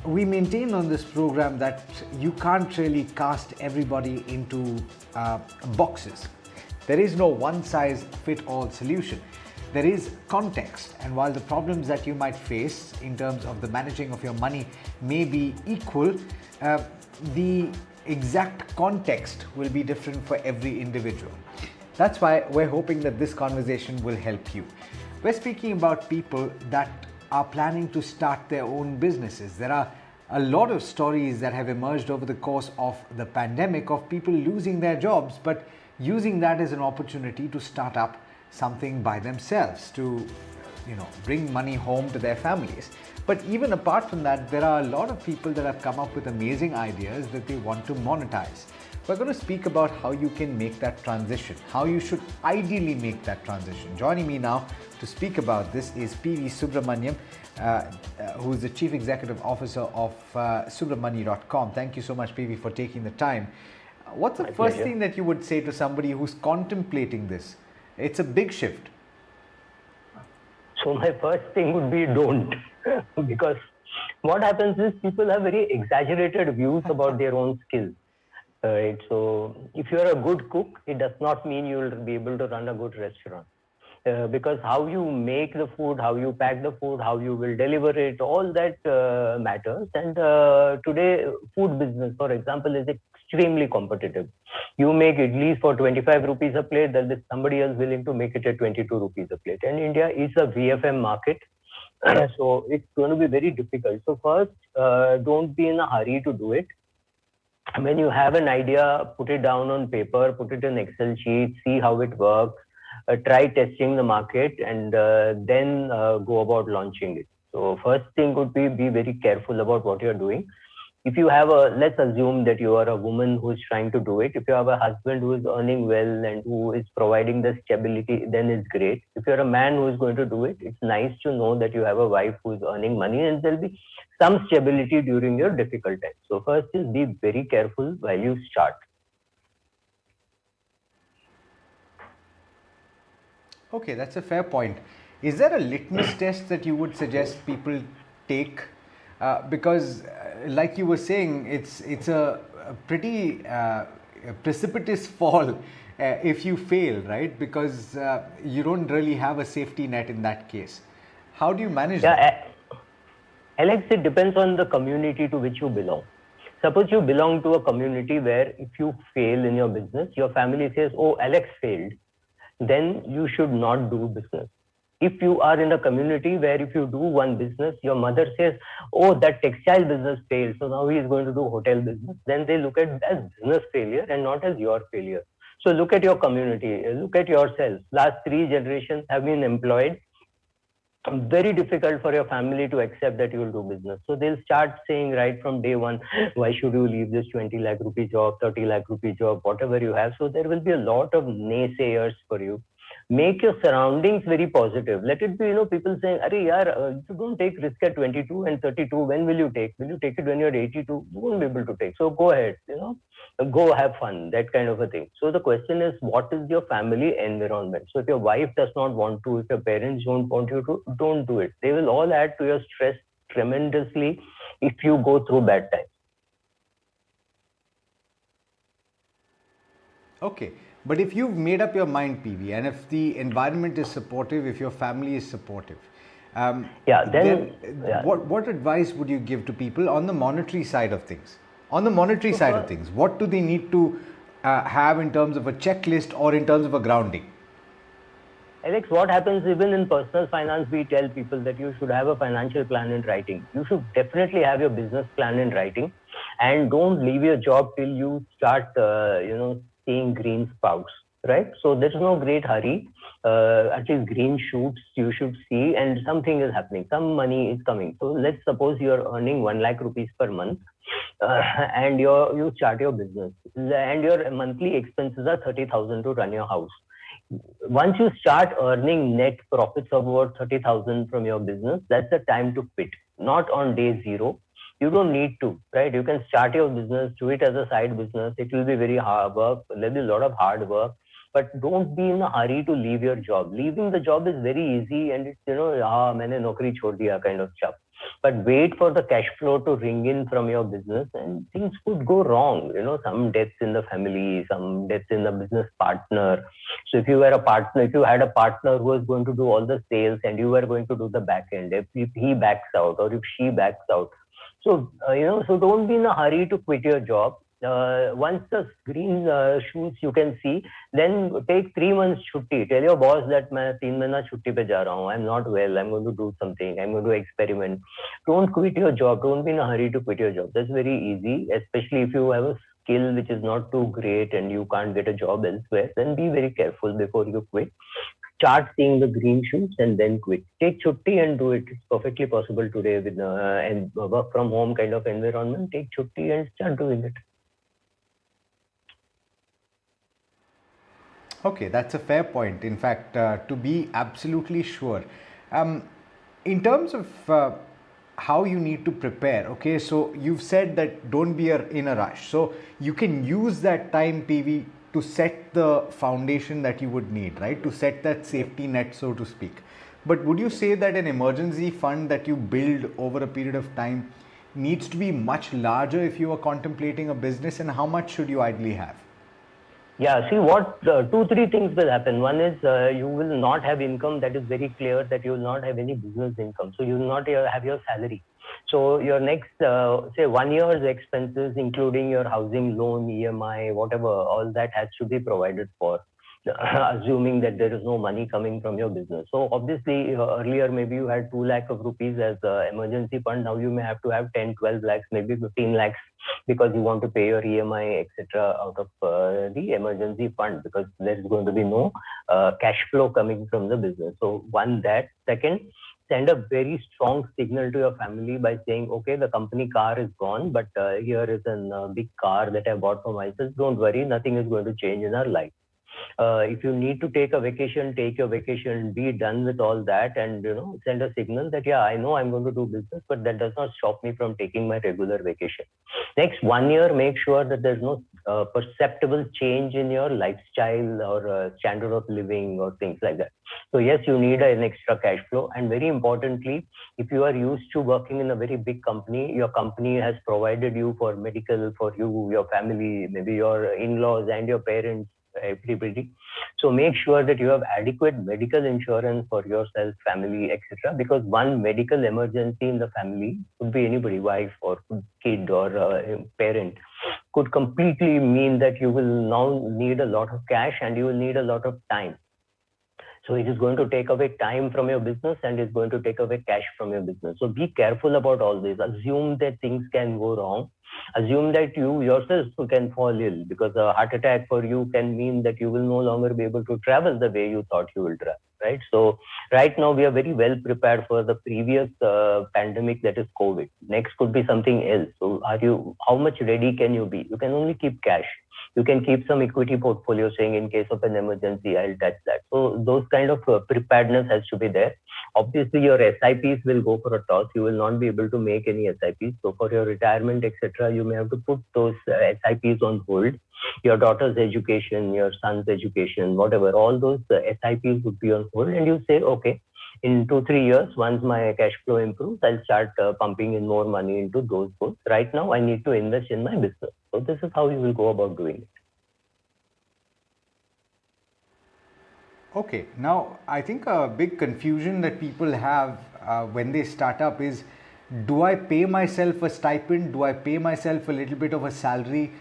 we maintain on this program that you can't really cast everybody into boxes. There is no one-size-fits-all solution. There is context, and while the problems that you might face in terms of the managing of your money may be equal, the exact context will be different for every individual. That's why we're hoping that this conversation will help you. We're speaking about people that are planning to start their own businesses. There are a lot of stories that have emerged over the course of the pandemic of people losing their jobs, but using that as an opportunity to start up something by themselves, to bring money home to their families. But even apart from that, there are a lot of people that have come up with amazing ideas that they want to monetize. We're going to speak about how you can make that transition, how you should ideally make that transition. Joining me now to speak about this is PV Subramaniam, who is the Chief Executive Officer of Subramani.com. Thank you so much, PV, for taking the time. What's the first thing that you would say to somebody who's contemplating this? It's a big shift. So my first thing would be don't. Because what happens is people have very exaggerated views about their own skills. Right? So if you're a good cook, it does not mean you'll be able to run a good restaurant. Because how you make the food, how you pack the food, how you will deliver it, all that matters. And today, food business, for example, is extremely competitive. You make idlis for 25 rupees a plate, there is somebody else willing to make it at 22 rupees a plate. And India is a VFM market. So it's going to be very difficult. So first, don't be in a hurry to do it. When you have an idea, put it down on paper, put it in Excel sheet, see how it works, try testing the market, and then go about launching it. So first thing would be very careful about what you're doing. If you have let's assume that you are a woman who is trying to do it. If you have a husband who is earning well and who is providing the stability, then it's great. If you're a man who is going to do it, it's nice to know that you have a wife who is earning money and there'll be some stability during your difficult times. So first is be very careful while you start. Okay, that's a fair point. Is there a litmus test that you would suggest people take? Because like you were saying, it's a pretty precipitous fall if you fail, right? Because you don't really have a safety net in that case. How do you manage that? Alex, it depends on the community to which you belong. Suppose you belong to a community where if you fail in your business, your family says, oh, Alex failed, then you should not do business. If you are in a community where if you do one business, your mother says, oh, that textile business failed, so now he is going to do hotel business, then they look at it as business failure and not as your failure. So look at your community, look at yourself. Last 3 generations have been employed. Very difficult for your family to accept that you will do business. So they'll start saying right from day one, why should you leave this 20 lakh rupee job, 30 lakh rupee job, whatever you have. So there will be a lot of naysayers for you. Make your surroundings very positive. Let it be, people saying, Arey yaar, you don't take risk at 22 and 32. When will you take? Will you take it when you're 82? You won't be able to take. So go ahead, go have fun, that kind of a thing. So the question is, what is your family environment? So if your wife does not want to, if your parents don't want you to, don't do it. They will all add to your stress tremendously if you go through bad times. Okay. But if you've made up your mind, PV, and if the environment is supportive, if your family is supportive, what advice would you give to people on the monetary side of things? On the monetary side of things, what do they need to have in terms of a checklist or in terms of a grounding? Alex, what happens even in personal finance, we tell people that you should have a financial plan in writing. You should definitely have your business plan in writing, and don't leave your job till you start, seeing green spouts, right? So there's no great hurry. At least green shoots you should see, and something is happening. Some money is coming. So let's suppose you're earning 1 lakh rupees per month, and you start your business, and your monthly expenses are 30,000 to run your house. Once you start earning net profits of about 30,000 from your business, that's the time to quit. Not on day 0. You don't need to, right? You can start your business, do it as a side business. It will be very hard work. There'll be a lot of hard work, but don't be in a hurry to leave your job. Leaving the job is very easy, and it's, maine naukri chhod diya kind of stuff. but wait for the cash flow to ring in from your business, and things could go wrong. Some deaths in the family, some deaths in the business partner. So if you were a partner, if you had a partner who was going to do all the sales and you were going to do the back end, if he backs out or if she backs out, so don't be in a hurry to quit your job. Once the green shoots you can see, then take 3 months chutti. Tell your boss that मैं 3 महीना छुट्टी पे जा रहा हूँ. I'm not well. I'm going to do something. I'm going to experiment. Don't quit your job. Don't be in a hurry to quit your job. That's very easy, especially if you have a skill which is not too great and you can't get a job elsewhere. Then be very careful before you quit. Start seeing the green shoots and then quit. Take chutti and do it. It's perfectly possible today with and work from home kind of environment. Take chutti and start doing it. Okay, that's a fair point. In fact, to be absolutely sure, in terms of how you need to prepare, okay, so you've said that don't be in a rush. So you can use that time, PV, to set the foundation that you would need, right? To set that safety net, so to speak. But would you say that an emergency fund that you build over a period of time needs to be much larger if you are contemplating a business, and how much should you ideally have? Yeah, see what 2-3 things will happen. One is you will not have income. That is very clear that you will not have any business income. So you will not have your salary. So your next, say 1 year's expenses, including your housing loan, EMI, whatever, all that has to be provided for. Assuming that there is no money coming from your business. So obviously earlier maybe you had 2 lakh of rupees as emergency fund. Now you may have to have 10, 12 lakhs, maybe 15 lakhs because you want to pay your EMI, etc. out of the emergency fund, because there is going to be no cash flow coming from the business. So one, that. Second, send a very strong signal to your family by saying, okay, the company car is gone, but here is a big car that I bought for myself. Don't worry, nothing is going to change in our life. If you need to take a vacation, take your vacation, be done with all that, and send a signal that, yeah, I know I'm going to do business, but that does not stop me from taking my regular vacation. Next 1 year, make sure that there's no perceptible change in your lifestyle or standard of living or things like that. So yes, you need an extra cash flow. And very importantly, if you are used to working in a very big company, your company has provided you for medical for you, your family, maybe your in-laws and your parents, everybody. So make sure that you have adequate medical insurance for yourself, family, etc. Because one medical emergency in the family, could be anybody, wife or kid or parent, could completely mean that you will now need a lot of cash and you will need a lot of time. So it is going to take away time from your business and it's going to take away cash from your business. So be careful about all this. Assume that things can go wrong. Assume that you yourself can fall ill, because a heart attack for you can mean that you will no longer be able to travel the way you thought you will travel, right? So right now we are very well prepared for the previous pandemic, that is COVID. Next could be something else. So how much ready can you be? You can only keep cash. You can keep some equity portfolio saying in case of an emergency, I'll touch that. So those kind of preparedness has to be there. Obviously, your SIPs will go for a toss. You will not be able to make any SIPs. So for your retirement, etc., you may have to put those SIPs on hold. Your daughter's education, your son's education, whatever, all those SIPs would be on hold. And you say, okay, in 2-3 years, once my cash flow improves, I'll start pumping in more money into those goals. Right now, I need to invest in my business. So this is how you will go about doing it. Okay, now I think a big confusion that people have when they start up is, do I pay myself a stipend? Do I pay myself a little bit of a salary?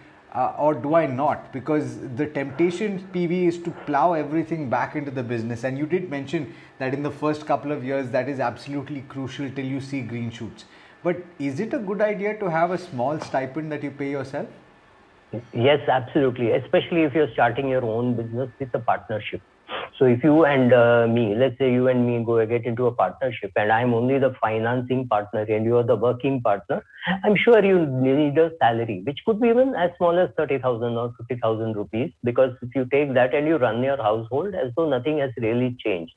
Or do I not? Because the temptation, PV, is to plow everything back into the business. And you did mention that in the first couple of years, that is absolutely crucial till you see green shoots. But is it a good idea to have a small stipend that you pay yourself? Yes, absolutely. Especially if you're starting your own business with a partnership. So if you and me, let's say you and me get into a partnership and I'm only the financing partner and you are the working partner, I'm sure you need a salary, which could be even as small as 30,000 or 50,000 rupees, because if you take that and you run your household as though nothing has really changed.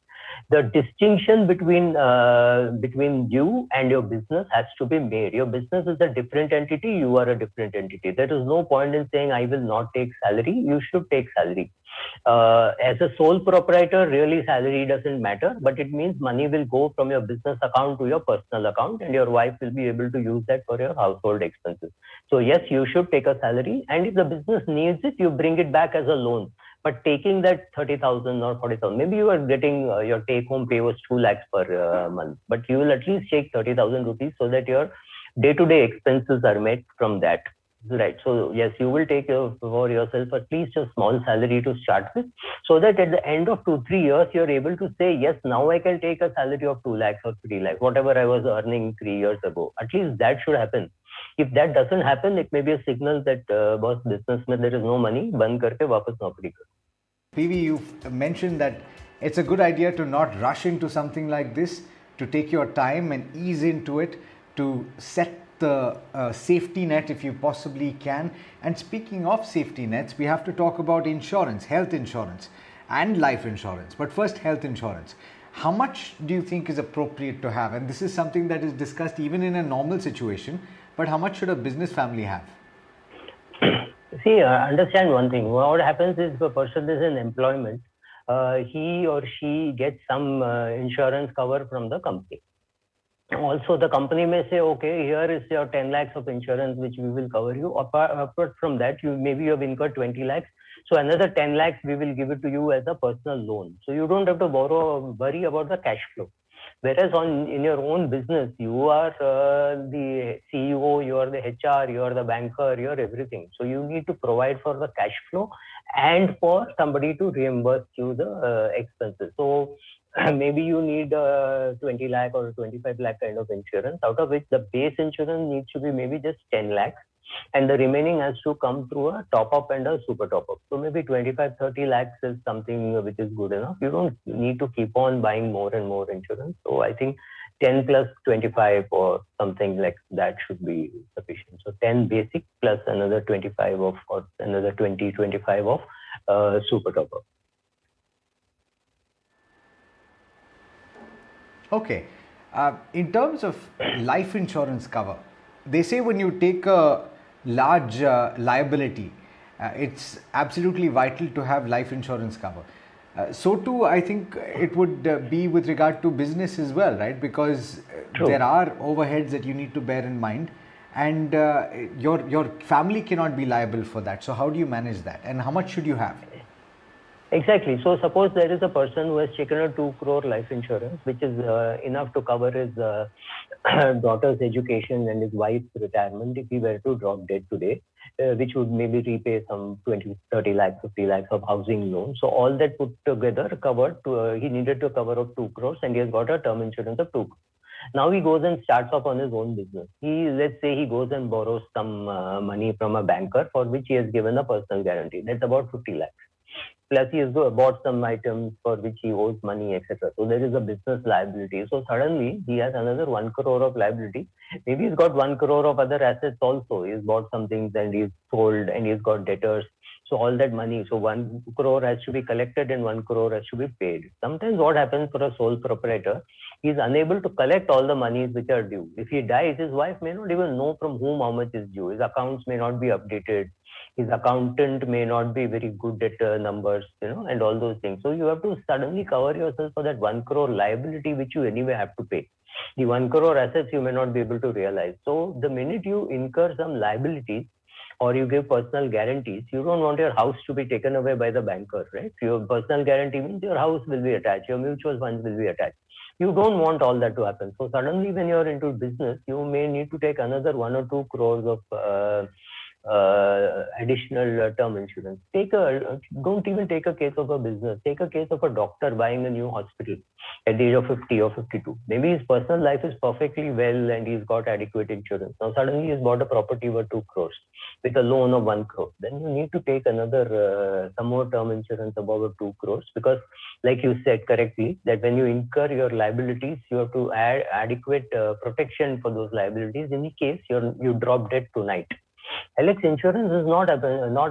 The distinction between you and your business has to be made. Your business is a different entity. You are a different entity. There is no point in saying I will not take salary. You should take salary. As a sole proprietor, really salary doesn't matter, but it means money will go from your business account to your personal account, and your wife will be able to use that for your household expenses. So yes, you should take a salary, and if the business needs it, you bring it back as a loan. But taking that 30,000 or 40,000, maybe you are getting your take home pay was 2 lakhs per month, but you will at least take 30,000 rupees so that your day to day expenses are met from that. Right. So yes, you will take for yourself at least a small salary to start with, so that at the end of 2-3 years, you're able to say, yes, now I can take a salary of 2 lakhs or 3 lakhs, whatever I was earning 3 years ago. At least that should happen. If that doesn't happen, it may be a signal that boss business mein there is no money, band karke wapas naukri kar. PV, you've mentioned that it's a good idea to not rush into something like this, to take your time and ease into it, to set the safety net if you possibly can. And speaking of safety nets, we have to talk about insurance, health insurance and life insurance. But first, health insurance. How much do you think is appropriate to have? And this is something that is discussed even in a normal situation, but how much should a business family have? See, understand one thing. What happens is, if a person is in employment, he or she gets some insurance cover from the company. Also, the company may say, okay, here is your 10 lakhs of insurance, which we will cover you. Apart from that, maybe you have incurred 20 lakhs. So another 10 lakhs, we will give it to you as a personal loan. So you don't have to worry about the cash flow. Whereas in your own business, you are the CEO, you are the HR, you are the banker, you are everything. So you need to provide for the cash flow and for somebody to reimburse you the expenses. So maybe you need 20 lakh or 25 lakh kind of insurance, out of which the base insurance needs to be maybe just 10 lakhs, and the remaining has to come through a top up and a super top up. So maybe 25-30 lakhs is something which is good enough. You don't need to keep on buying more and more insurance. So I think 10 plus 25 or something like that should be sufficient. So 10 basic plus another 25 of, or another 20-25 of super top up. Okay. In terms of life insurance cover, they say when you take a large liability, it's absolutely vital to have life insurance cover. So too, I think it would be with regard to business as well, right? Because there are overheads that you need to bear in mind, and your family cannot be liable for that. So how do you manage that, and how much should you have? Exactly. So suppose there is a person who has taken a 2 crore life insurance, which is enough to cover his daughter's education and his wife's retirement if he were to drop dead today, which would maybe repay some 20, 30 lakhs, 50 lakhs of housing loan. So all that put together covered, he needed to cover of 2 crores, and he has got a term insurance of 2 crores. Now he goes and starts off on his own business. Let's say he goes and borrows some money from a banker for which he has given a personal guarantee. That's about 50 lakhs. Plus he has bought some items for which he owes money, etc. So there is a business liability. So suddenly he has another 1 crore of liability. Maybe he's got 1 crore of other assets also. He's bought some things and he's sold, and he's got debtors. So all that money, so 1 crore has to be collected and 1 crore has to be paid. Sometimes what happens for a sole proprietor, he is unable to collect all the monies which are due. If he dies, his wife may not even know from whom how much is due. His accounts may not be updated. His accountant may not be very good at numbers, and all those things. So you have to suddenly cover yourself for that 1 crore liability, which you anyway have to pay. The 1 crore assets you may not be able to realize. So the minute you incur some liabilities or you give personal guarantees, you don't want your house to be taken away by the banker, right? Your personal guarantee means your house will be attached, your mutual funds will be attached. You don't want all that to happen. So suddenly when you're into business, you may need to take another 1 or 2 crores of additional term insurance. Don't even take a case of a business. Take a case of a doctor buying a new hospital at the age of 50 or 52. Maybe his personal life is perfectly well and he's got adequate insurance. Now suddenly he's bought a property worth 2 crores with a loan of 1 crore. Then you need to take another some more term insurance above 2 crores, because like you said correctly, that when you incur your liabilities, you have to add adequate protection for those liabilities in the case you drop dead tonight. Alex, insurance is not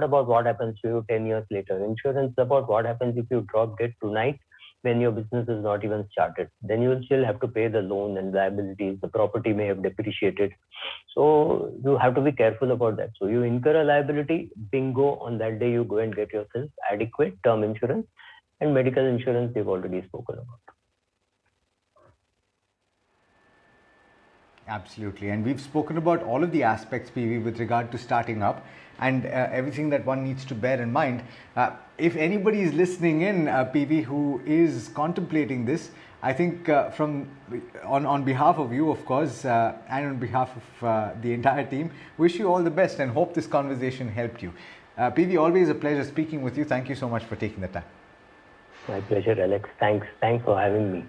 about what happens to you 10 years later. Insurance is about what happens if you drop dead tonight when your business is not even started. Then you will still have to pay the loan and liabilities. The property may have depreciated. So you have to be careful about that. So you incur a liability, bingo, on that day you go and get yourself adequate term insurance, and medical insurance we've already spoken about. Absolutely. And we've spoken about all of the aspects, PV, with regard to starting up and everything that one needs to bear in mind. If anybody is listening in, PV, who is contemplating this, I think on behalf of you, of course, and on behalf of the entire team, wish you all the best and hope this conversation helped you. PV, always a pleasure speaking with you. Thank you so much for taking the time. My pleasure, Alex. Thanks for having me.